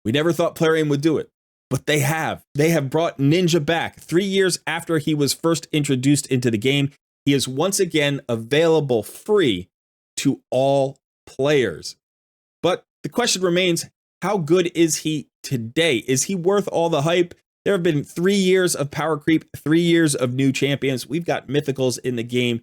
We never thought Plarium would do it, but they have. They have brought Ninja back. 3 years after he was first introduced into the game, he is once again available free to all players. But the question remains, how good is he today? Is he worth all the hype? There have been 3 years of power creep, 3 years of new champions. We've got mythicals in the game.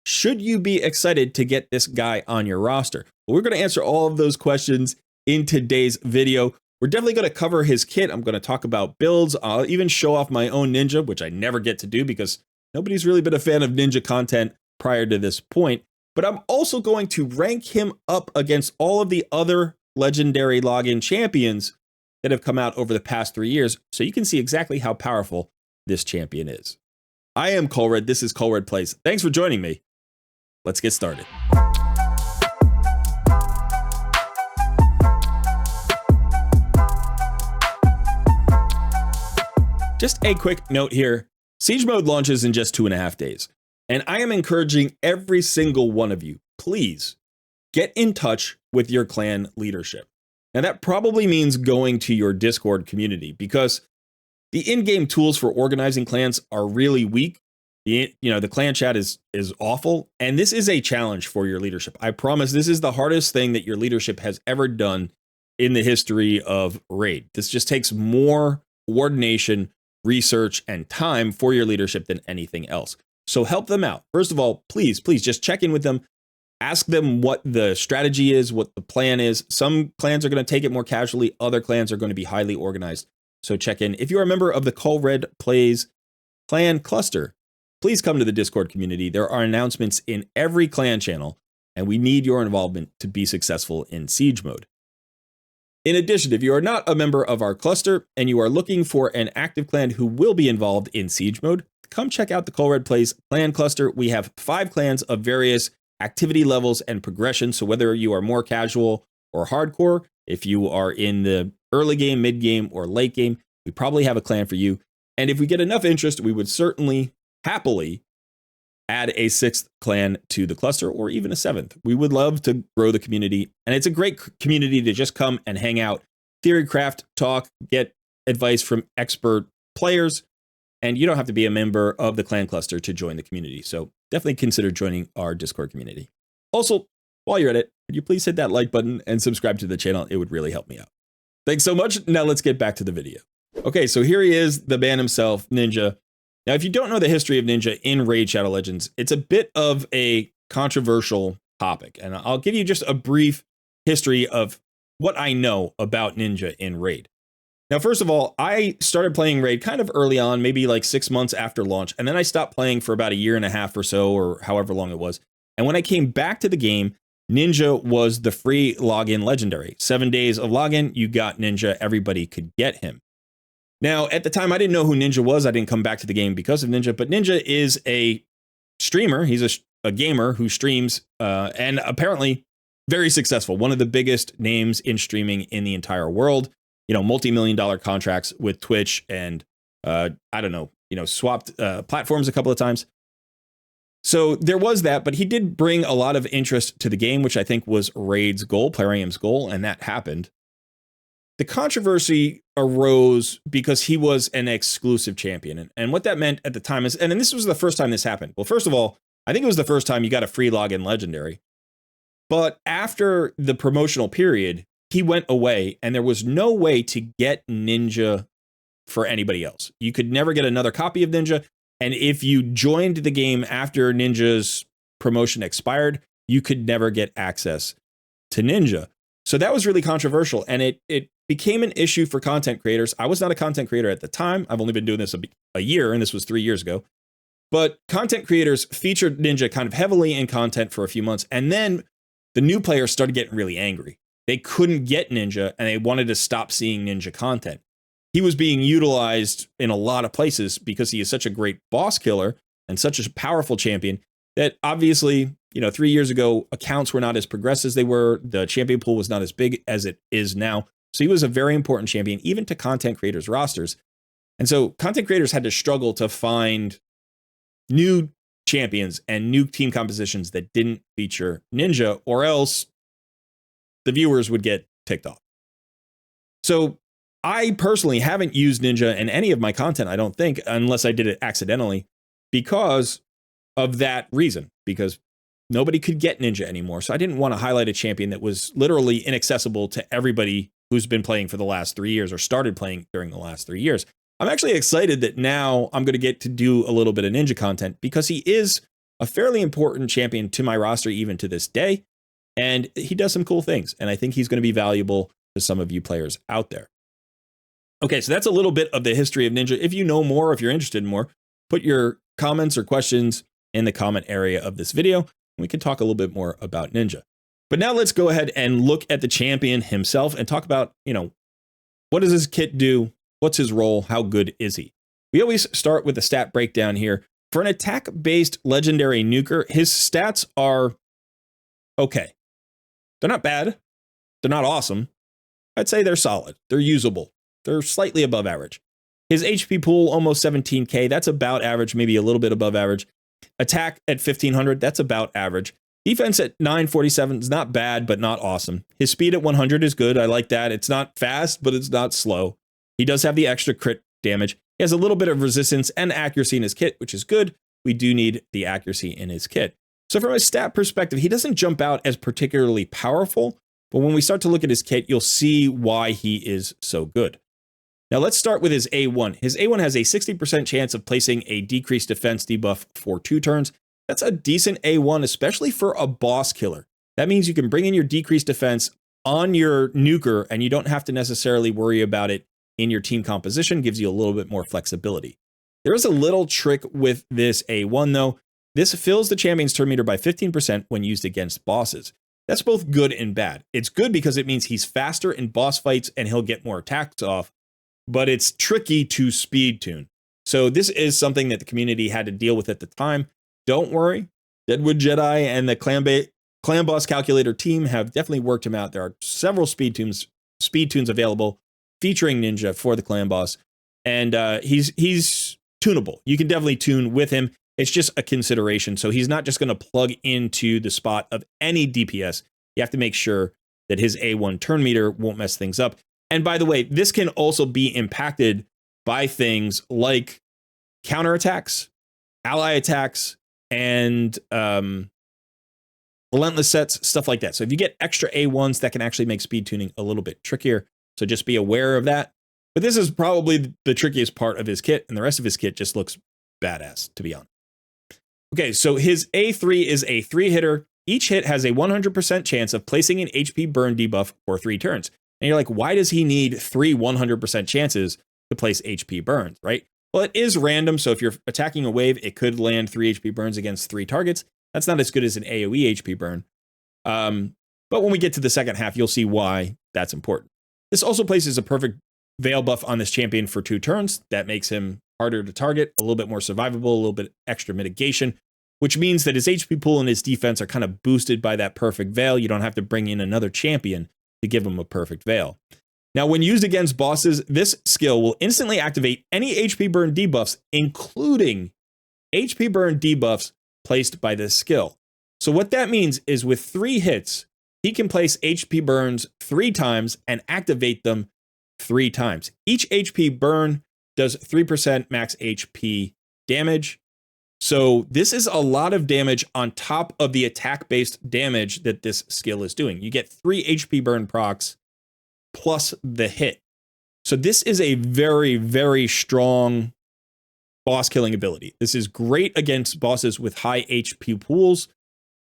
Should you be excited to get this guy on your roster? Well, we're going to answer all of those questions in today's video. We're definitely going to cover his kit. I'm going to talk about builds. I'll even show off my own ninja, which I never get to do because nobody's really been a fan of ninja content prior to this point. But I'm also going to rank him up against all of the other legendary login champions that have come out over the past 3 years, so you can see exactly how powerful this champion is. I am Colred. This is Colred Plays. Thanks for joining me. Let's get started. Just a quick note here. Siege mode launches in just 2.5 days, and I am encouraging every single one of you, please get in touch with your clan leadership. Now that probably means going to your Discord community because the in-game tools for organizing clans are really weak. The clan chat is awful, and this is a challenge for your leadership. I promise this is the hardest thing that your leadership has ever done in the history of Raid. This just takes more coordination, research, and time for your leadership than anything else. So help them out. First of all, please just check in with them. Ask them what the strategy is, what the plan is. Some clans are going to take it more casually. Other clans are going to be highly organized. So check in. If you're a member of the Colred Plays clan cluster, please come to the Discord community. There are announcements in every clan channel, and we need your involvement to be successful in Siege mode. In addition, if you are not a member of our cluster and you are looking for an active clan who will be involved in Siege mode, come check out the Colred Plays clan cluster. We have 5 clans of various activity levels and progression. So whether you are more casual or hardcore, if you are in the early game, mid game, or late game, we probably have a clan for you. And if we get enough interest, we would certainly happily add a 6th clan to the cluster, or even a 7th. We would love to grow the community, and it's a great community to just come and hang out, theory craft, talk, get advice from expert players, and you don't have to be a member of the clan cluster to join the community. So definitely consider joining our Discord community. Also, while you're at it, could you please hit that like button and subscribe to the channel? It would really help me out. Thanks so much. Now let's get back to the video. Okay, so here he is, the man himself, Ninja. Now, if you don't know the history of Ninja in Raid Shadow Legends, it's a bit of a controversial topic, and I'll give you just a brief history of what I know about Ninja in Raid. Now, first of all, I started playing Raid kind of early on, maybe like 6 months after launch, and then I stopped playing for about 1.5 years or so, or however long it was. And when I came back to the game, Ninja was the free login legendary. 7 days of login, you got Ninja, everybody could get him. Now, at the time, I didn't know who Ninja was. I didn't come back to the game because of Ninja, but Ninja is a streamer. He's a gamer who streams and apparently very successful. One of the biggest names in streaming in the entire world. Multi-million-dollar contracts with Twitch and swapped platforms a couple of times. So there was that, but he did bring a lot of interest to the game, which I think was Raid's goal, Plarium's goal, and that happened. The controversy arose because he was an exclusive champion. And what that meant at the time is, and this was the first time this happened. Well, first of all, I think it was the first time you got a free login legendary. But after the promotional period, he went away and there was no way to get Ninja for anybody else. You could never get another copy of Ninja. And if you joined the game after Ninja's promotion expired, you could never get access to Ninja. So that was really controversial, and it became an issue for content creators. I was not a content creator at the time. I've only been doing this a year, and this was 3 years ago. But content creators featured Ninja kind of heavily in content for a few months, and then the new players started getting really angry. They couldn't get Ninja, and they wanted to stop seeing Ninja content. He was being utilized in a lot of places because he is such a great boss killer and such a powerful champion that obviously, 3 years ago, accounts were not as progressed as they were. The champion pool was not as big as it is now. So he was a very important champion, even to content creators' rosters. And so content creators had to struggle to find new champions and new team compositions that didn't feature Ninja, or else the viewers would get ticked off. So I personally haven't used Ninja in any of my content, I don't think, unless I did it accidentally, because of that reason, because nobody could get Ninja anymore. So I didn't want to highlight a champion that was literally inaccessible to everybody who's been playing for the last 3 years or started playing during the last 3 years. I'm actually excited that now I'm going to get to do a little bit of Ninja content because he is a fairly important champion to my roster even to this day. And he does some cool things. And I think he's going to be valuable to some of you players out there. Okay, so that's a little bit of the history of Ninja. If you know more, if you're interested in more, put your comments or questions in the comment area of this video. And we can talk a little bit more about Ninja. But now let's go ahead and look at the champion himself and talk about, what does his kit do? What's his role? How good is he? We always start with a stat breakdown here. For an attack-based legendary nuker, his stats are okay. They're not bad. They're not awesome. I'd say they're solid. They're usable. They're slightly above average. His HP pool, almost 17K. That's about average, maybe a little bit above average. Attack at 1500. That's about average. Defense at 947 is not bad, but not awesome. His speed at 100 is good. I like that. It's not fast, but it's not slow. He does have the extra crit damage. He has a little bit of resistance and accuracy in his kit, which is good. We do need the accuracy in his kit. So from a stat perspective, he doesn't jump out as particularly powerful, but when we start to look at his kit, you'll see why he is so good. Now let's start with his A1. His A1 has a 60% chance of placing a decreased defense debuff for 2 turns. That's a decent A1, especially for a boss killer. That means you can bring in your decreased defense on your nuker and you don't have to necessarily worry about it in your team composition. Gives you a little bit more flexibility. There is a little trick with this A1 though. This fills the champion's turn meter by 15% when used against bosses. That's both good and bad. It's good because it means he's faster in boss fights and he'll get more attacks off, but it's tricky to speed tune. So this is something that the community had to deal with at the time. Don't worry, Deadwood Jedi and the Clan Boss Calculator team have definitely worked him out. There are several speed tunes available featuring Ninja for the Clan Boss, and he's tunable. You can definitely tune with him. It's just a consideration. So he's not just going to plug into the spot of any DPS. You have to make sure that his A1 turn meter won't mess things up. And by the way, this can also be impacted by things like counterattacks, ally attacks, and relentless sets, stuff like that. So if you get extra A1s, that can actually make speed tuning a little bit trickier. So just be aware of that. But this is probably the trickiest part of his kit, and the rest of his kit just looks badass, to be honest. Okay, so his A3 is a 3-hitter. Each hit has a 100% chance of placing an HP burn debuff for 3 turns. And you're like, why does he need 3 100% chances to place HP burns, right? Well, it is random, so if you're attacking a wave, it could land 3 HP burns against 3 targets. That's not as good as an AoE HP burn. But when we get to the second half, you'll see why that's important. This also places a perfect Veil buff on this champion for 2 turns. That makes him harder to target, a little bit more survivable, a little bit extra mitigation, which means that his HP pool and his defense are kind of boosted by that perfect Veil. You don't have to bring in another champion to give him a perfect Veil. Now, when used against bosses, this skill will instantly activate any HP burn debuffs, including HP burn debuffs placed by this skill. So what that means is with 3 hits, he can place HP burns 3 times and activate them 3 times. Each HP burn does 3% max HP damage. So this is a lot of damage on top of the attack-based damage that this skill is doing. You get 3 HP burn procs plus the hit. So this is a very, very strong boss killing ability. This is great against bosses with high HP pools.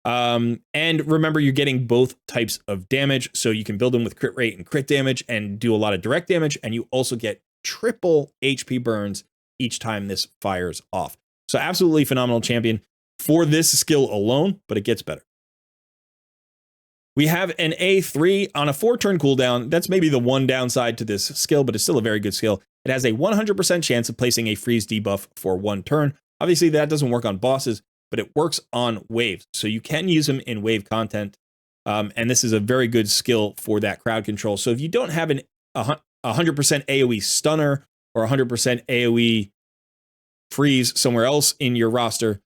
And remember, you're getting both types of damage. So you can build them with crit rate and crit damage and do a lot of direct damage. And you also get triple HP burns each time this fires off. So absolutely phenomenal champion for this skill alone, but it gets better. We have an A3 on a 4-turn cooldown. That's maybe the one downside to this skill, but it's still a very good skill. It has a 100% chance of placing a freeze debuff for 1 turn. Obviously, that doesn't work on bosses, but it works on waves. So you can use them in wave content. And this is a very good skill for that crowd control. So if you don't have a 100% AoE stunner or 100% AoE freeze somewhere else in your roster,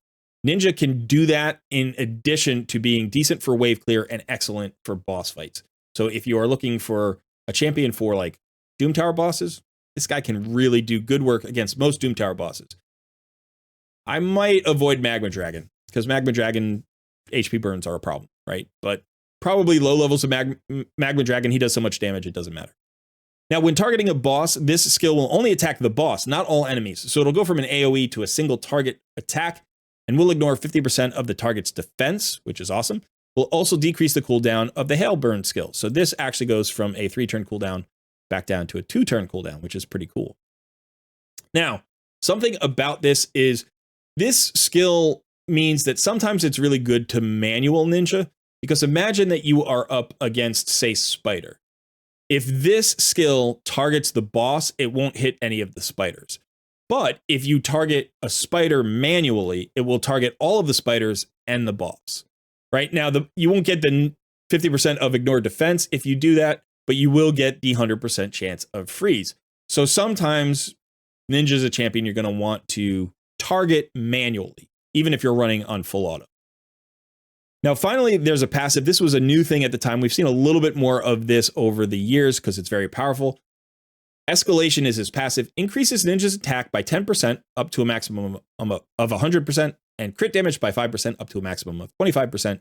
Ninja can do that in addition to being decent for wave clear and excellent for boss fights. So if you are looking for a champion for like Doom Tower bosses, this guy can really do good work against most Doom Tower bosses. I might avoid Magma Dragon, because Magma Dragon HP burns are a problem, right? But probably low levels of Magma Dragon, he does so much damage, it doesn't matter. Now, when targeting a boss, this skill will only attack the boss, not all enemies. So it'll go from an AoE to a single target attack, and will ignore 50% of the target's defense, which is awesome. Will also decrease the cooldown of the Hail Burn skill. So this actually goes from a 3-turn cooldown back down to a 2-turn cooldown, which is pretty cool. Now, something about this is this skill means that sometimes it's really good to manual ninja, because imagine that you are up against, say, Spider. If this skill targets the boss, it won't hit any of the spiders. But if you target a spider manually, it will target all of the spiders and the boss. Right now, you won't get the 50% of ignored defense if you do that, but you will get the 100% chance of freeze. So sometimes Ninja's a champion you're going to want to target manually, even if you're running on full auto. Now, finally, there's a passive. This was a new thing at the time. We've seen a little bit more of this over the years because it's very powerful. Escalation is his passive. Increases Ninja's attack by 10% up to a maximum of 100%, and crit damage by 5% up to a maximum of 25%.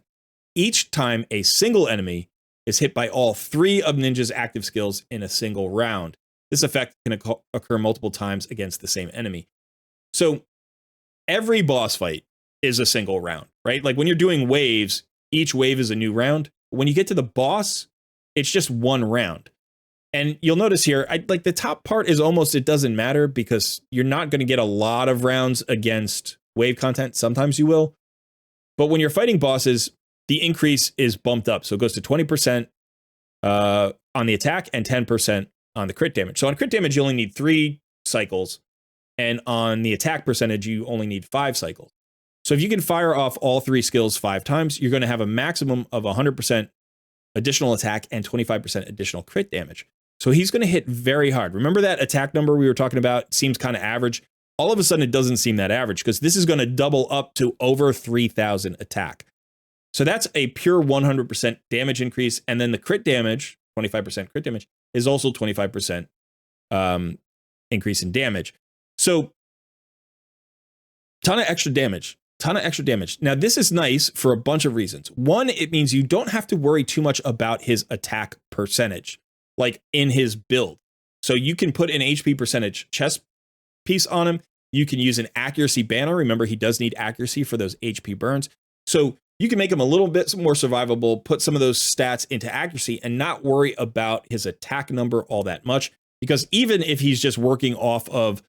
Each time a single enemy is hit by all 3 of Ninja's active skills in a single round. This effect can occur multiple times against the same enemy. So every boss fight is a single round, right? Like when you're doing waves, each wave is a new round. When you get to the boss, it's just one round. And you'll notice here, like the top part is almost, it doesn't matter because you're not going to get a lot of rounds against wave content. Sometimes you will. But when you're fighting bosses, the increase is bumped up. So it goes to 20% on the attack and 10% on the crit damage. So on crit damage, you only need 3 cycles. And on the attack percentage, you only need 5 cycles. So if you can fire off all 3 skills 5 times, you're going to have a maximum of 100% additional attack and 25% additional crit damage. So he's going to hit very hard. Remember that attack number we were talking about seems kind of average? All of a sudden, it doesn't seem that average because this is going to double up to over 3,000 attack. So that's a pure 100% damage increase. And then the crit damage, 25% crit damage, is also 25% increase in damage. So ton of extra damage. Now, this is nice for a bunch of reasons. One, it means you don't have to worry too much about his attack percentage, like in his build. So you can put an HP percentage chest piece on him. You can use an accuracy banner. Remember, he does need accuracy for those HP burns. So you can make him a little bit more survivable, put some of those stats into accuracy and not worry about his attack number all that much. Because even if he's just working off of,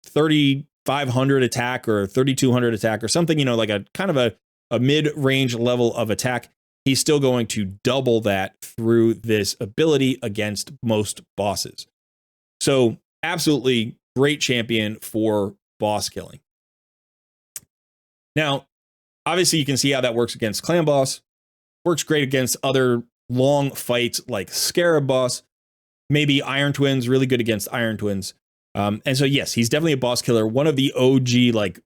3,500 attack or 3,200 attack or something, like a kind of a mid-range level of attack, he's still going to double that through this ability against most bosses. So absolutely great champion for boss killing. Now, obviously you can see how that works against clan boss. Works great against other long fights like Scarab boss. Maybe Iron Twins, really good against Iron Twins. And so, yes, he's definitely a boss killer. One of the OG, like,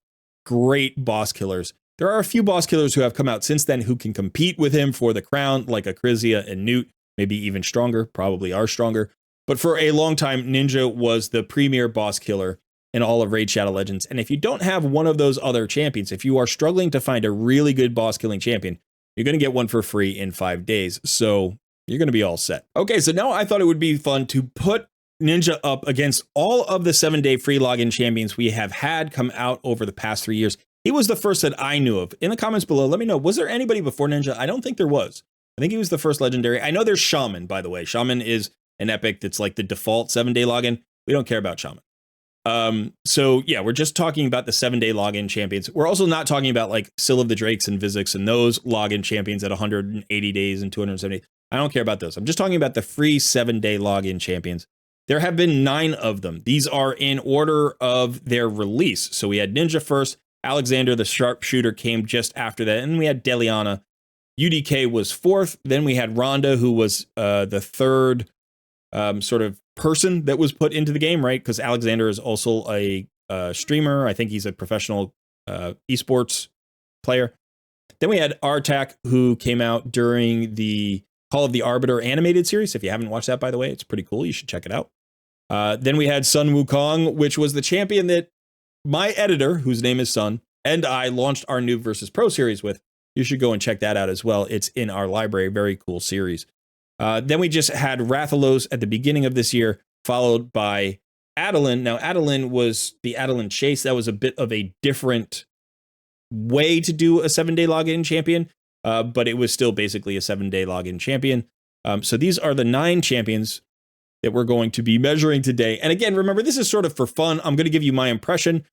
great boss killers. There are a few boss killers who have come out since then who can compete with him for the crown, like Acrizia and Newt, maybe even stronger, probably are stronger. But for a long time, Ninja was the premier boss killer in all of Raid Shadow Legends. And if you don't have one of those other champions, if you are struggling to find a really good boss killing champion, you're going to get one for free in 5 days. So you're going to be all set. Okay, so now I thought it would be fun to put Ninja up against all of the 7-day free login champions we have had come out over the past 3 years. He was the first that I knew of. In the comments below, let me know, was there anybody before Ninja? I don't think there was. I think he was the first legendary. I know there's Shaman, by the way. Shaman is an epic that's like the default 7-day login. We don't care about Shaman. So yeah, we're just talking about the 7-day login champions. We're also not talking about like Syl of the Drakes and Vizix and those login champions at 180 days and 270. I don't care about those. I'm just talking about the free 7-day login champions. There have been 9 of them. These are in order of their release. So we had Ninja first, Alexander the Sharpshooter came just after that, and we had Deliana. UDK was 4th. Then we had Rhonda, who was the 3rd sort of person that was put into the game, right? Because Alexander is also a streamer. I think he's a professional esports player. Then we had Artak, who came out during the Call of the Arbiter animated series. If you haven't watched that, by the way, it's pretty cool. You should check it out. Then we had Sun Wukong, which was the champion that my editor, whose name is Sun, and I launched our Noob versus Pro series with. You should go and check that out as well. It's in our library. Very cool series. Then we just had Rathalos at the beginning of this year, followed by Adeline. Now, Adeline was the Adeline Chase. That was a bit of a different way to do a 7-day login champion, but it was still basically a 7-day login champion. So these are the 9 champions that we're going to be measuring today. And again, remember, this is sort of for fun. I'm going to give you my impression,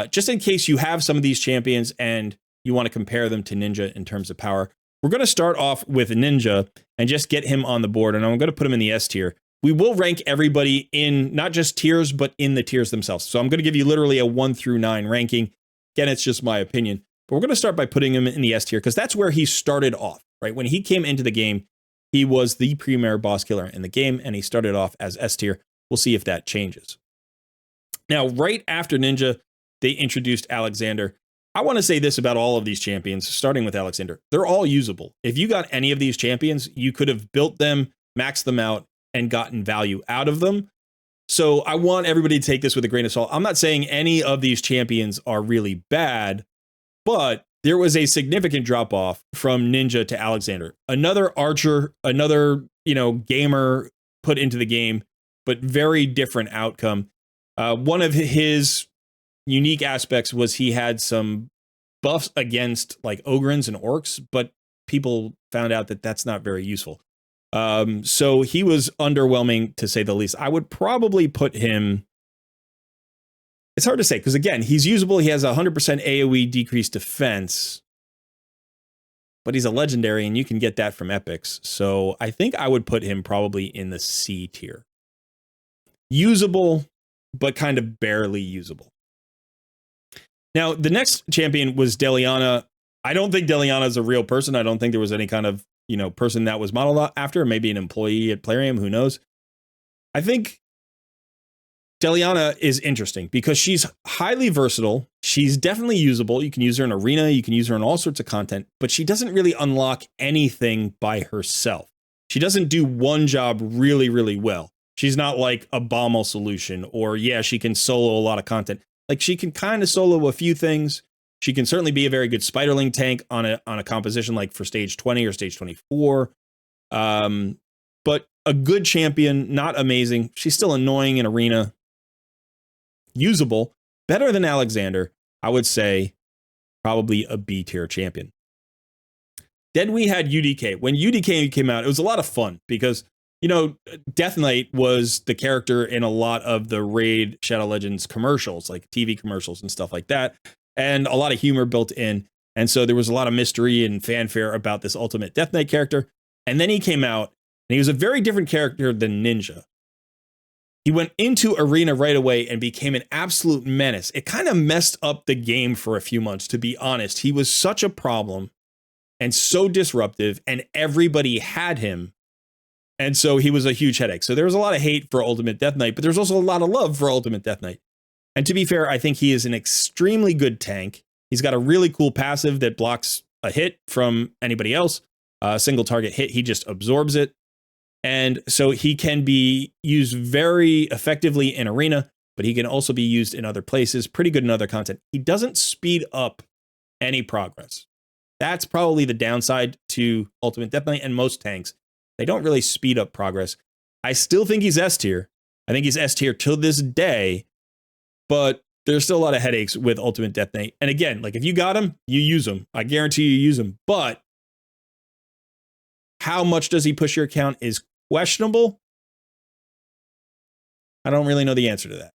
just in case you have some of these champions and you want to compare them to Ninja in terms of power. We're going to start off with Ninja and just get him on the board, and I'm going to put him in the S tier. We will rank everybody in not just tiers, but in the tiers themselves. So I'm going to give you literally a 1 through 9 ranking. Again, it's just my opinion, but we're going to start by putting him in the S tier because that's where he started off, right? When he came into the game, he was the premier boss killer in the game, and he started off as S tier. We'll see if that changes. Now, right after Ninja, they introduced Alexander. I want to say this about all of these champions, starting with Alexander. They're all usable. If you got any of these champions, you could have built them, maxed them out, and gotten value out of them. So I want everybody to take this with a grain of salt. I'm not saying any of these champions are really bad, but there was a significant drop off from Ninja to Alexander. Another archer, another, gamer put into the game, but very different outcome. One of his unique aspects was he had some buffs against like Ogrins and Orcs, but people found out that that's not very useful. So he was underwhelming, to say the least. I would probably put him... It's hard to say, because again, he's usable. He has 100% AoE decreased defense, but he's a legendary, and you can get that from epics. So I think I would put him probably in the C tier. Usable, but kind of barely usable. Now, the next champion was Deliana. I don't think Deliana is a real person. I don't think there was any kind of, person that was modeled after, maybe an employee at Plarium, who knows. I think Deliana is interesting because she's highly versatile. She's definitely usable. You can use her in arena. You can use her in all sorts of content, but she doesn't really unlock anything by herself. She doesn't do one job really, really well. She's not like a Bommel solution, or she can solo a lot of content. Like, she can kind of solo a few things. She can certainly be a very good Spiderling tank on a composition like for stage 20 or stage 24. But a good champion, not amazing. She's still annoying in arena. Usable, better than Alexander. I would say probably a B tier champion. Then we had UDK. When UDK came out, it was a lot of fun because, Death Knight was the character in a lot of the Raid Shadow Legends commercials, like TV commercials and stuff like that, and a lot of humor built in. And so there was a lot of mystery and fanfare about this ultimate Death Knight character. And then he came out, and he was a very different character than Ninja. He went into arena right away and became an absolute menace. It kind of messed up the game for a few months, to be honest. He was such a problem and so disruptive, and everybody had him. And so he was a huge headache. So there was a lot of hate for Ultimate Death Knight, but there's also a lot of love for Ultimate Death Knight. And to be fair, I think he is an extremely good tank. He's got a really cool passive that blocks a hit from anybody else. A single target hit, he just absorbs it. And so he can be used very effectively in arena, but he can also be used in other places. Pretty good in other content. He doesn't speed up any progress. That's probably the downside to Ultimate Death Knight and most tanks. They don't really speed up progress. I still think he's S tier. I think he's S tier till this day, but there's still a lot of headaches with Ultimate Death Knight. And again, like, if you got him, you use him. I guarantee you use him. But how much does he push your account is questionable. I don't really know the answer to that.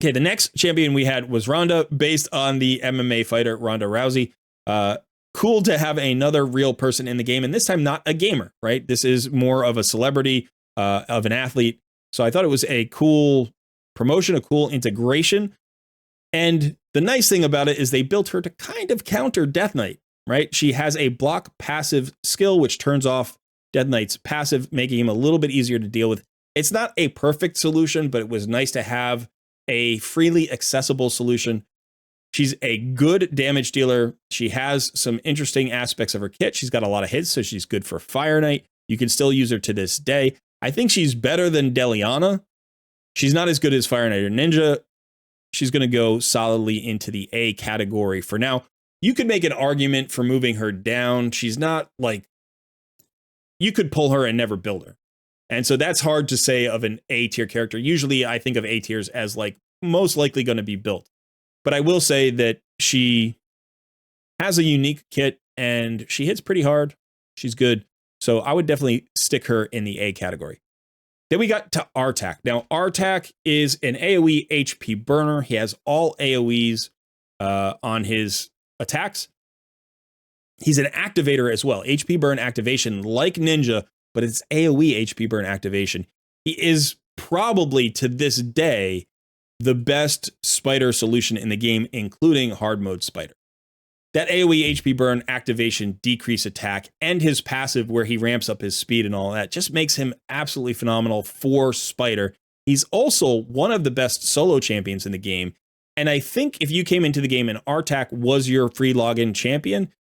Okay, the next champion we had was Ronda, based on the MMA fighter Ronda Rousey. Cool to have another real person in the game, and this time not a gamer, right? This is more of a celebrity, of an athlete. So I thought it was a cool promotion, a cool integration. And the nice thing about it is they built her to kind of counter Death Knight, right? She has a block passive skill, which turns off Death Knight's passive, making him a little bit easier to deal with. It's not a perfect solution, but it was nice to have a freely accessible solution. She's a good damage dealer. She has some interesting aspects of her kit. She's got a lot of hits, so she's good for Fire Knight. You can still use her to this day. I think she's better than Deliana. She's not as good as Fire Knight or Ninja. She's going to go solidly into the A category for now. You could make an argument for moving her down. She's not like, you could pull her and never build her. And so that's hard to say of an A tier character. Usually I think of A tiers as like most likely going to be built. But I will say that she has a unique kit and she hits pretty hard. She's good. So I would definitely stick her in the A category. Then we got to Artak. Now, Artak is an AoE HP burner. He has all AoEs on his attacks. He's an activator as well. HP burn activation like Ninja, but it's AoE HP burn activation. He is probably to this day the best spider solution in the game, including hard mode spider. That AoE HP burn activation, decrease attack, and his passive where he ramps up his speed and all that just makes him absolutely phenomenal for spider. He's also one of the best solo champions in the game. And I think if you came into the game and Artak was your free login champion,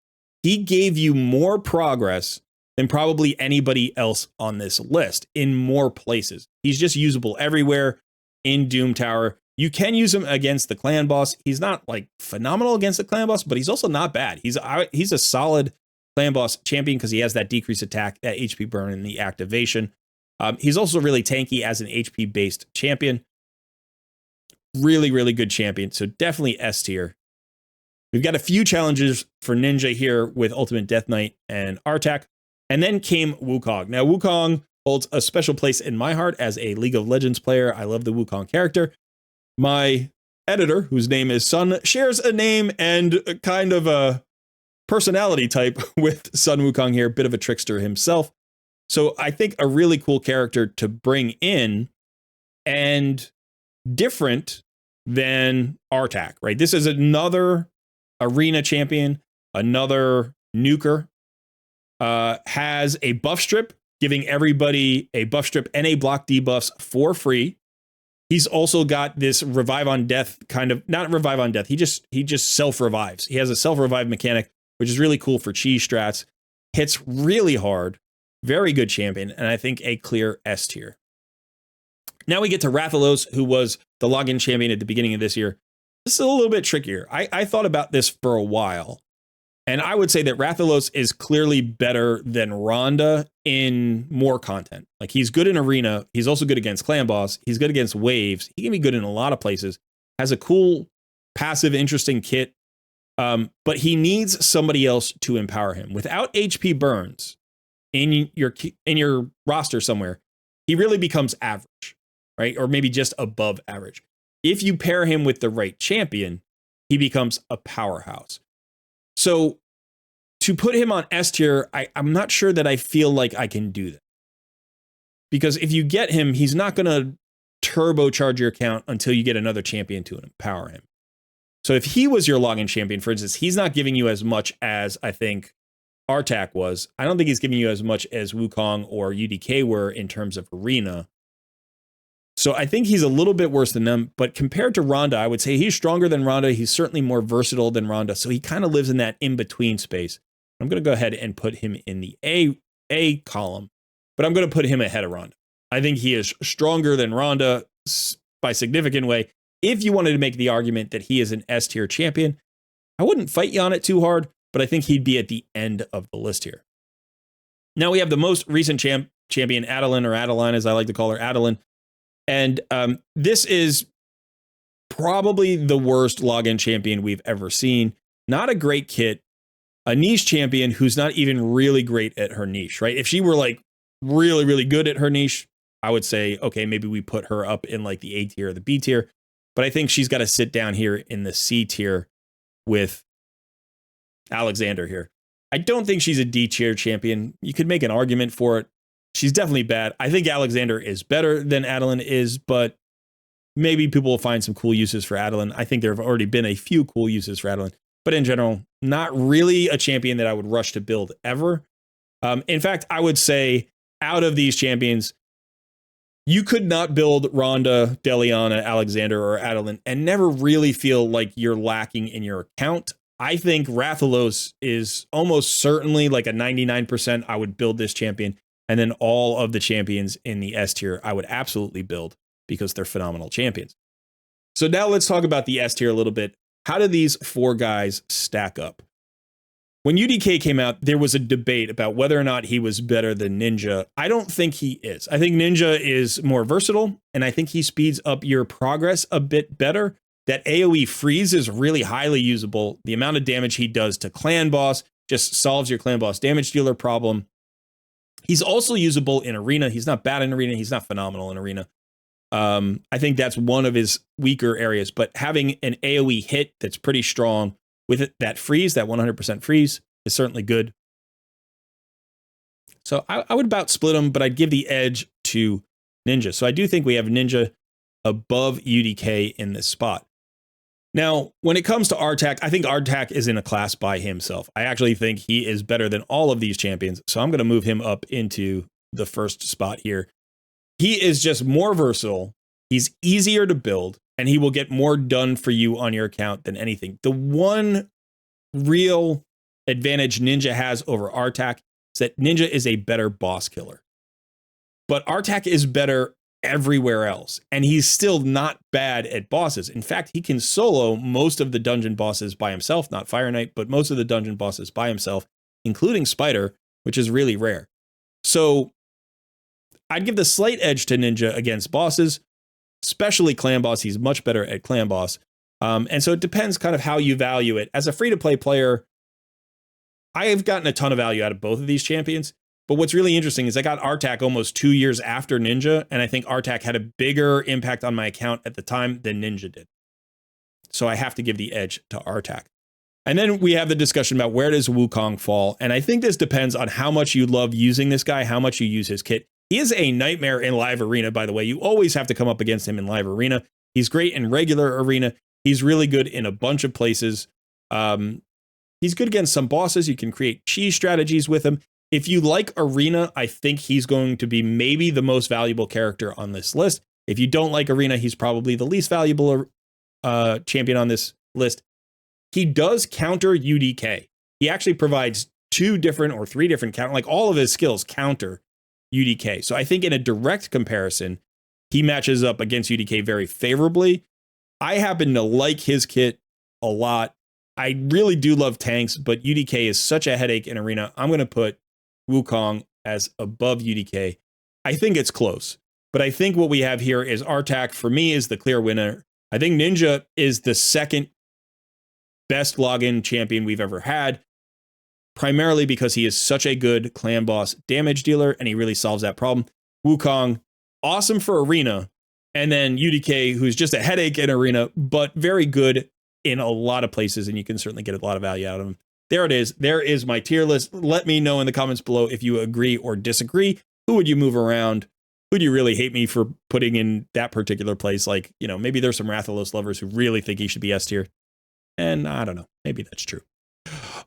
he gave you more progress than probably anybody else on this list in more places. He's just usable everywhere in Doom Tower. You can use him against the clan boss. He's not like phenomenal against the clan boss, but he's also not bad. He's a solid clan boss champion because he has that decreased attack, that HP burn, and the activation. He's also really tanky as an HP based champion. Really, really good champion. So definitely S tier. We've got a few challenges for Ninja here with Ultimate Death Knight and Artak. And then came Wukong. Now, Wukong holds a special place in my heart as a League of Legends player. I love the Wukong character. My editor, whose name is Sun, shares a name and a kind of a personality type with Sun Wukong here, bit of a trickster himself. So I think a really cool character to bring in and different than Artak, right? This is another arena champion, another nuker, has a buff strip, giving everybody a buff strip and a block debuffs for free. He's also got this revive on death kind of, not revive on death. He just self revives. He has a self revive mechanic, which is really cool for cheese strats. Hits really hard. Very good champion. And I think a clear S tier. Now we get to Rathalos, who was the login champion at the beginning of this year. This is a little bit trickier. I thought about this for a while. And I would say that Rathalos is clearly better than Rhonda in more content. Like, he's good in arena. He's also good against clan boss. He's good against waves. He can be good in a lot of places. Has a cool, passive, interesting kit. But he needs somebody else to empower him. Without HP burns in your roster somewhere, he really becomes average, right? Or maybe just above average. If you pair him with the right champion, he becomes a powerhouse. So to put him on S tier, I'm not sure that I feel like I can do that. Because if you get him, he's not going to turbocharge your account until you get another champion to empower him. So if he was your login champion, for instance, he's not giving you as much as I think Artak was. I don't think he's giving you as much as Wukong or UDK were in terms of arena. So I think he's a little bit worse than them, but compared to Rhonda, I would say he's stronger than Rhonda. He's certainly more versatile than Rhonda. So he kind of lives in that in-between space. I'm going to go ahead and put him in the A column, but I'm going to put him ahead of Rhonda. I think he is stronger than Rhonda by a significant way. If you wanted to make the argument that he is an S tier champion, I wouldn't fight you on it too hard, but I think he'd be at the end of the list here. Now we have the most recent champion, Adeline, or Adeline, as I like to call her, Adeline. And this is probably the worst login champion we've ever seen. Not a great kit, a niche champion who's not even really great at her niche, right? If she were like really, really good at her niche, I would say, okay, maybe we put her up in like the A tier or the B tier. But I think she's got to sit down here in the C tier with Alexander here. I don't think she's a D tier champion. You could make an argument for it. She's definitely bad. I think Alexander is better than Adeline is, but maybe people will find some cool uses for Adeline. I think there have already been a few cool uses for Adeline, but in general, not really a champion that I would rush to build ever. In fact, I would say out of these champions, You could not build Rhonda, Deliana, Alexander, or Adeline and never really feel like you're lacking in your account. I think Rathalos is almost certainly like a 99%. I would build this champion. And then all of the champions in the S tier, I would absolutely build because they're phenomenal champions. So now let's talk about the S tier a little bit. How do these 4 guys stack up? When UDK came out, there was a debate about whether or not he was better than Ninja. I don't think he is. I think Ninja is more versatile, and I think he speeds up your progress a bit better. That AoE freeze is really highly usable. The amount of damage he does to clan boss just solves your clan boss damage dealer problem. He's also usable in arena. He's not bad in arena. He's not phenomenal in arena. I think that's one of his weaker areas, but having an AoE hit that's pretty strong with it, that freeze, that 100% freeze is certainly good. So I would about split them, but I'd give the edge to Ninja. So I do think we have Ninja above UDK in this spot. Now, when it comes to Artak, I think Artak is in a class by himself. I actually think he is better than all of these champions. So I'm going to move him up into the first spot here. He is just more versatile. He's easier to build, and he will get more done for you on your account than anything. The one real advantage Ninja has over Artak is that Ninja is a better boss killer. But Artak is better everywhere else, and he's still not bad at bosses. In fact, he can solo most of the dungeon bosses by himself, not Fire Knight, but most of the dungeon bosses by himself, including Spider, which is really rare. So I'd give the slight edge to Ninja against bosses, especially clan boss. He's much better at clan boss. And so it depends kind of how you value it. As a free-to-play player, I have gotten a ton of value out of both of these champions. But what's really interesting is I got Artak almost 2 years after Ninja, and I think Artak had a bigger impact on my account at the time than Ninja did. So I have to give the edge to Artak. And then we have the discussion about where does Wukong fall? And I think this depends on how much you love using this guy, how much you use his kit. He is a nightmare in live arena, by the way. You always have to come up against him in live arena. He's great in regular arena. He's really good in a bunch of places. He's good against some bosses. You can create cheese strategies with him. If you like arena, I think he's going to be maybe the most valuable character on this list. If you don't like arena, he's probably the least valuable champion on this list. He does counter UDK. He actually provides 2 different or 3 different counter, like all of his skills counter UDK. So I think in a direct comparison, he matches up against UDK very favorably. I happen to like his kit a lot. I really do love tanks, but UDK is such a headache in arena. I'm going to put Wukong as above UDK. I think it's close, but I think what we have here is Artak for me is the clear winner. I think Ninja is the second best login champion we've ever had, primarily because he is such a good clan boss damage dealer and he really solves that problem. Wukong, awesome for arena, and then UDK, who's just a headache in arena, but very good in a lot of places, and you can certainly get a lot of value out of him. There it is. There is my tier list. Let me know in the comments below if you agree or disagree. Who would you move around? Who do you really hate me for putting in that particular place? Like, you know, maybe there's some Rathalos lovers who really think he should be S tier. And I don't know. Maybe that's true.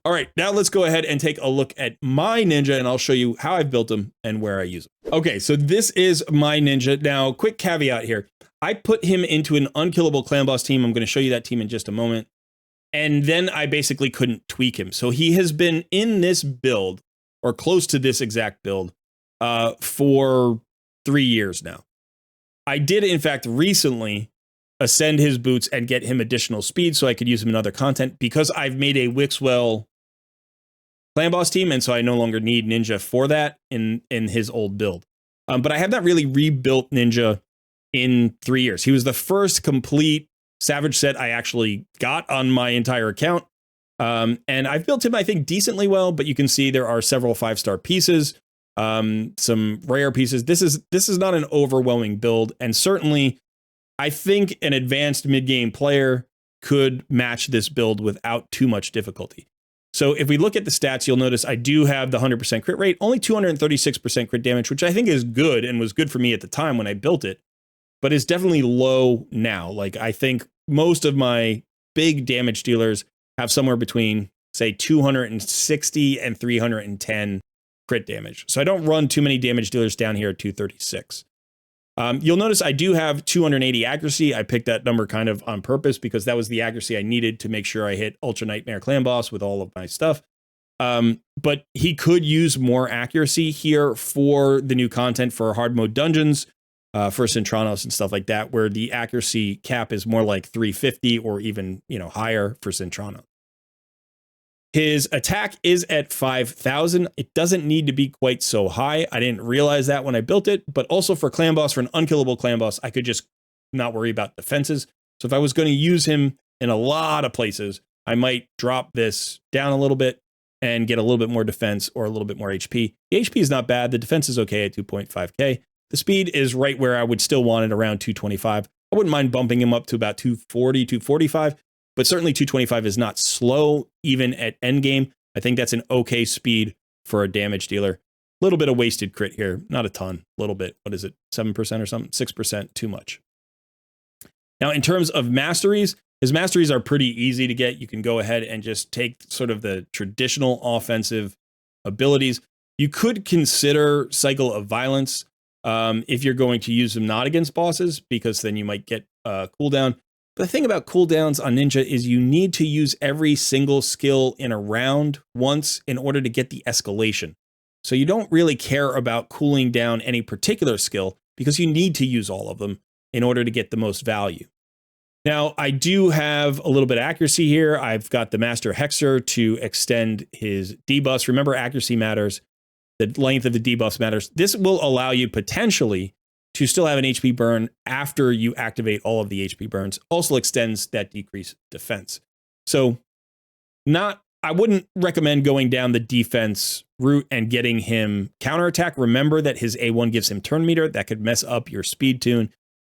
All right, now let's go ahead and take a look at my Ninja, and I'll show you how I've built him and where I use him. Okay, so this is my Ninja. Now, quick caveat here. I put him into an unkillable clan boss team. I'm going to show you that team in just a moment. And then I basically couldn't tweak him. So he has been in this build, or close to this exact build, for 3 years now. I did, in fact, recently ascend his boots and get him additional speed so I could use him in other content because I've made a Wixwell clan boss team, and so I no longer need Ninja for that in his old build. But I have not really rebuilt Ninja in 3 years. He was the first complete Savage set I actually got on my entire account. And I've built him, I think, decently well, but you can see there are several 5-star pieces, some rare pieces. This is not an overwhelming build, and certainly I think an advanced mid-game player could match this build without too much difficulty. So if we look at the stats, you'll notice I do have the 100% crit rate, only 236% crit damage, which I think is good and was good for me at the time when I built it, but is definitely low now. Like, I think most of my big damage dealers have somewhere between, say, 260 and 310 crit damage. So I don't run too many damage dealers down here at 236. You'll notice I do have 280 accuracy. I picked that number kind of on purpose because that was the accuracy I needed to make sure I hit Ultra Nightmare Clan Boss with all of my stuff. But he could use more accuracy here for the new content for hard mode dungeons, for Centranos and stuff like that, where the accuracy cap is more like 350 or even, higher for Centranos. His attack is at 5,000. It doesn't need to be quite so high. I didn't realize that when I built it, but also for clan boss, for an unkillable clan boss, I could just not worry about defenses. So if I was going to use him in a lot of places, I might drop this down a little bit and get a little bit more defense or a little bit more HP. The HP is not bad. The defense is okay at 2.5k. The speed is right where I would still want it, around 225. I wouldn't mind bumping him up to about 240, 245. But certainly 225 is not slow, even at endgame. I think that's an okay speed for a damage dealer. A little bit of wasted crit here, not a ton, a little bit. What is it, 7% or something? 6%, too much. Now, in terms of masteries, his masteries are pretty easy to get. You can go ahead and just take sort of the traditional offensive abilities. You could consider Cycle of Violence if you're going to use them not against bosses, because then you might get cooldown. But the thing about cooldowns on Ninja is you need to use every single skill in a round once in order to get the escalation. So you don't really care about cooling down any particular skill because you need to use all of them in order to get the most value. Now, I do have a little bit of accuracy here. I've got the Master Hexer to extend his debuffs. Remember, accuracy matters. The length of the debuffs matters. This will allow you potentially to still have an HP burn after you activate all of the HP burns. Also extends that decreased defense. So I wouldn't recommend going down the defense route and getting him counterattack. Remember that his A1 gives him turn meter. That could mess up your speed tune.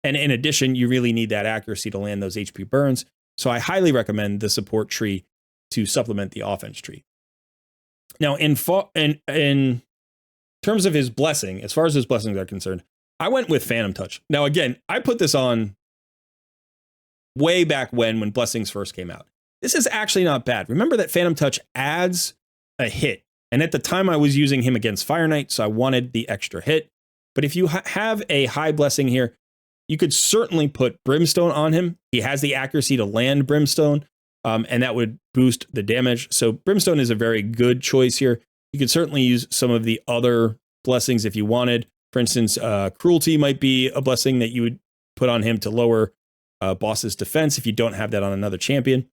And in addition, you really need that accuracy to land those HP burns. So I highly recommend the support tree to supplement the offense tree. Now, in terms of his blessing, as far as his blessings are concerned, I went with Phantom Touch. Now, again, I put this on way back when blessings first came out. This is actually not bad. Remember that Phantom Touch adds a hit. And at the time I was using him against Fire Knight, so I wanted the extra hit. But if you have a high blessing here, you could certainly put Brimstone on him. He has the accuracy to land Brimstone, and that would boost the damage. So Brimstone is a very good choice here. You could certainly use some of the other blessings if you wanted. For instance, Cruelty might be a blessing that you would put on him to lower boss's defense if you don't have that on another champion.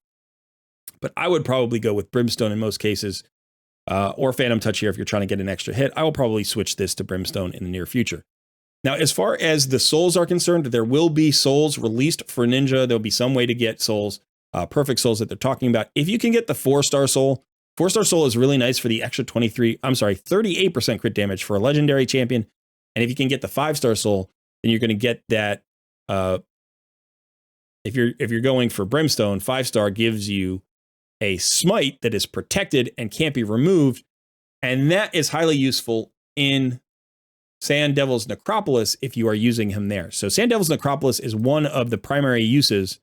But I would probably go with Brimstone in most cases, or Phantom Touch here if you're trying to get an extra hit. I will probably switch this to Brimstone in the near future. Now, as far as the souls are concerned, there will be souls released for Ninja. There'll be some way to get souls, perfect souls that they're talking about. If you can get the 4-star soul, 4-star soul is really nice for the extra 38% crit damage for a legendary champion. And if you can get the 5-star soul, then you're going to get that. If you're going for Brimstone, 5-star gives you a smite that is protected and can't be removed, and that is highly useful in Sand Devil's Necropolis if you are using him there. So Sand Devil's Necropolis is one of the primary uses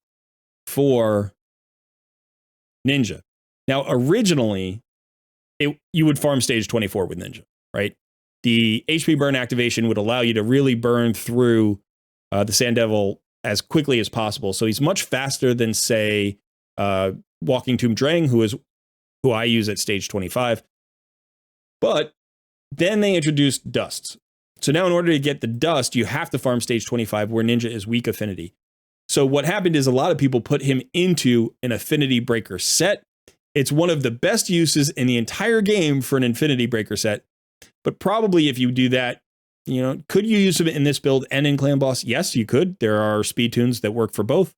for Ninja. Now, originally, you would farm stage 24 with Ninja, right? The HP burn activation would allow you to really burn through the Sand Devil as quickly as possible. So he's much faster than, say, Walking Tomb Drang, who I use at stage 25. But then they introduced dusts. So now in order to get the dust, you have to farm stage 25 where Ninja is weak affinity. So what happened is a lot of people put him into an affinity breaker set. It's one of the best uses in the entire game for an infinity breaker set. But probably if you do that, could you use him in this build and in Clan Boss? Yes, you could. There are speed tunes that work for both.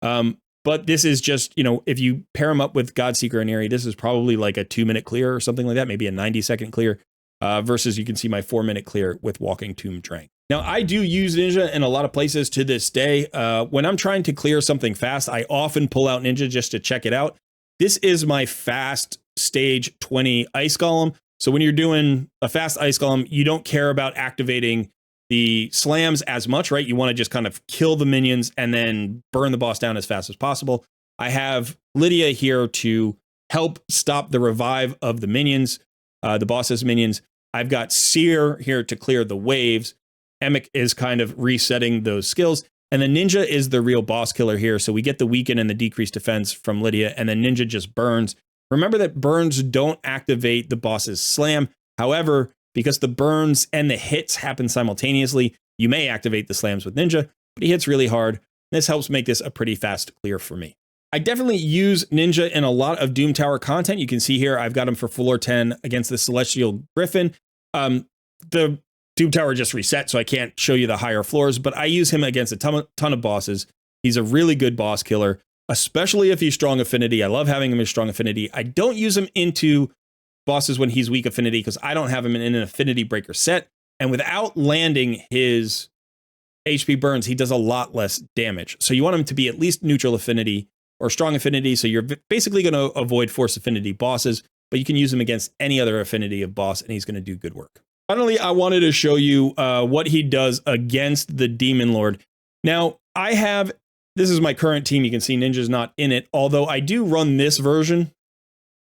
But this is just, if you pair him up with Godseeker and Eerie, this is probably like a 2-minute clear or something like that, maybe a 90-second clear, versus you can see my 4-minute clear with Walking Tomb Drang. Now, I do use Ninja in a lot of places to this day. When I'm trying to clear something fast, I often pull out Ninja just to check it out. This is my fast stage 20 Ice Golem. So when you're doing a fast Ice Golem, you don't care about activating the slams as much, right? You want to just kind of kill the minions and then burn the boss down as fast as possible. I have Lydia here to help stop the revive of the minions, the boss's minions. I've got Seer here to clear the waves. Emic is kind of resetting those skills. And then Ninja is the real boss killer here. So we get the weaken and the decreased defense from Lydia, and then Ninja just burns. Remember that burns don't activate the boss's slam. However, because the burns and the hits happen simultaneously, you may activate the slams with Ninja, but he hits really hard. This helps make this a pretty fast clear for me. I definitely use Ninja in a lot of Doom Tower content. You can see here, I've got him for floor 10 against the Celestial Griffin. The Doom Tower just reset, so I can't show you the higher floors, but I use him against a ton of bosses. He's a really good boss killer, especially if he's strong affinity. I love having him as strong affinity. I don't use him into bosses when he's weak affinity because I don't have him in an affinity breaker set. And without landing his HP burns, he does a lot less damage. So you want him to be at least neutral affinity or strong affinity. So you're basically going to avoid force affinity bosses, but you can use him against any other affinity of boss and he's going to do good work. Finally, I wanted to show you what he does against the Demon Lord. Now, this is my current team. You can see Ninja's not in it, although I do run this version.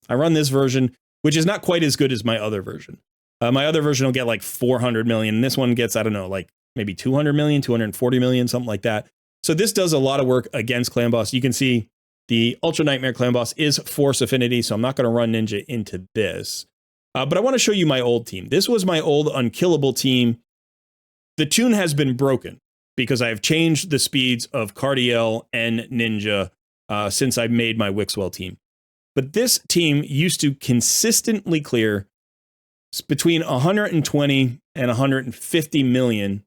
I run this version, which is not quite as good as my other version. My other version will get like 400 million. This one gets, I don't know, like maybe 200 million, 240 million, something like that. So this does a lot of work against Clan Boss. You can see the Ultra Nightmare Clan Boss is Force Affinity, so I'm not going to run Ninja into this. But I want to show you my old team. This was my old unkillable team. The tune has been broken because I have changed the speeds of Cardiel and Ninja since I made my Wixwell team. But this team used to consistently clear between 120 and 150 million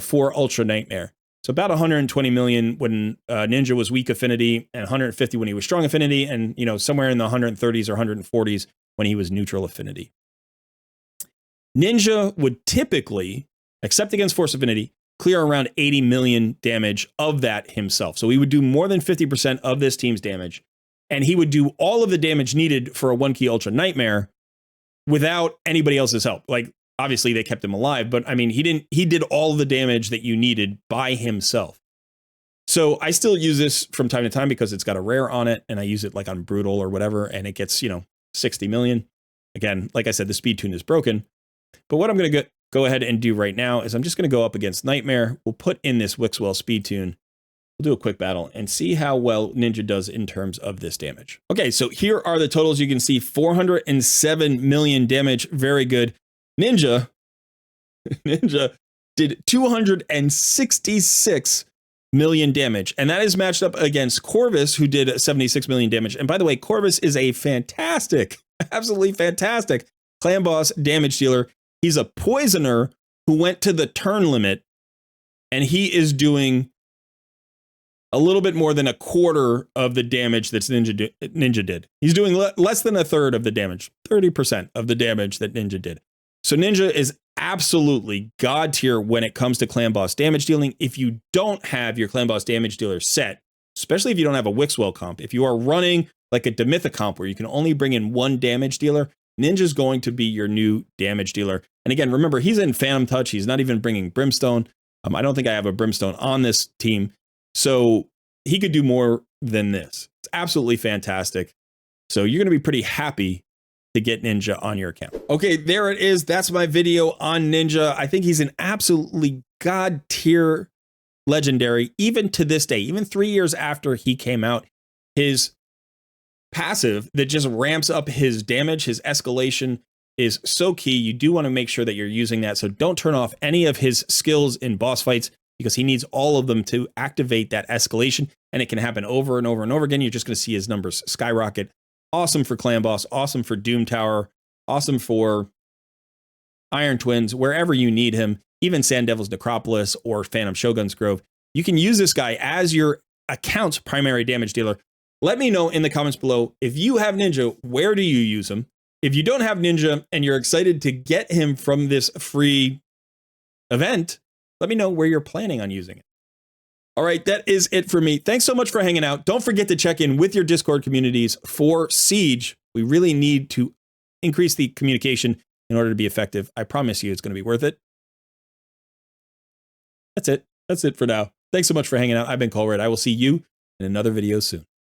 for Ultra Nightmare. So about 120 million when Ninja was weak affinity and 150 when he was strong affinity, and somewhere in the 130s or 140s when he was neutral affinity. Ninja would typically, except against force affinity, clear around 80 million damage of that himself. So he would do more than 50% of this team's damage, and he would do all of the damage needed for a 1-key Ultra Nightmare without anybody else's help. Like, obviously they kept him alive, but I mean, he did all the damage that you needed by himself. So I still use this from time to time because it's got a rare on it, and I use it like on Brutal or whatever, and it gets, 60 million. Again, like I said, the speed tune is broken. But what I'm going to go ahead and do right now is I'm just going to go up against Nightmare. We'll put in this Wixwell speed tune. We'll do a quick battle and see how well Ninja does in terms of this damage. Okay, so here are the totals. You can see 407 million damage. Very good. Ninja did 266 million damage. And that is matched up against Corvus, who did 76 million damage. And by the way, Corvus is a fantastic, absolutely fantastic Clan Boss damage dealer. He's a poisoner who went to the turn limit, and he is doing a little bit more than a quarter of the damage that Ninja did. He's doing less than a third of the damage, 30% of the damage that Ninja did. So Ninja is absolutely god tier when it comes to Clan Boss damage dealing. If you don't have your Clan Boss damage dealer set, especially if you don't have a Wixwell comp, if you are running like a Demitha comp where you can only bring in one damage dealer, Ninja's going to be your new damage dealer. And again, remember, he's in Phantom Touch. He's not even bringing Brimstone. I don't think I have a Brimstone on this team. So he could do more than this. It's absolutely fantastic. So you're going to be pretty happy to get Ninja on your account. Okay, there it is. That's my video on Ninja. I think he's an absolutely god tier legendary, even to this day, even 3 years after he came out. His passive that just ramps up his damage, his escalation, is so key. You do want to make sure that you're using that. So don't turn off any of his skills in boss fights because he needs all of them to activate that escalation. And it can happen over and over and over again. You're just going to see his numbers skyrocket. Awesome for Clan Boss, awesome for Doom Tower, awesome for Iron Twins, wherever you need him, even Sand Devil's Necropolis or Phantom Shogun's Grove. You can use this guy as your account's primary damage dealer. Let me know in the comments below, if you have Ninja, where do you use him? If you don't have Ninja and you're excited to get him from this free event, let me know where you're planning on using it. All right, that is it for me. Thanks so much for hanging out. Don't forget to check in with your Discord communities for Siege. We really need to increase the communication in order to be effective. I promise you it's going to be worth it. That's it. That's it for now. Thanks so much for hanging out. I've been Colred. I will see you in another video soon.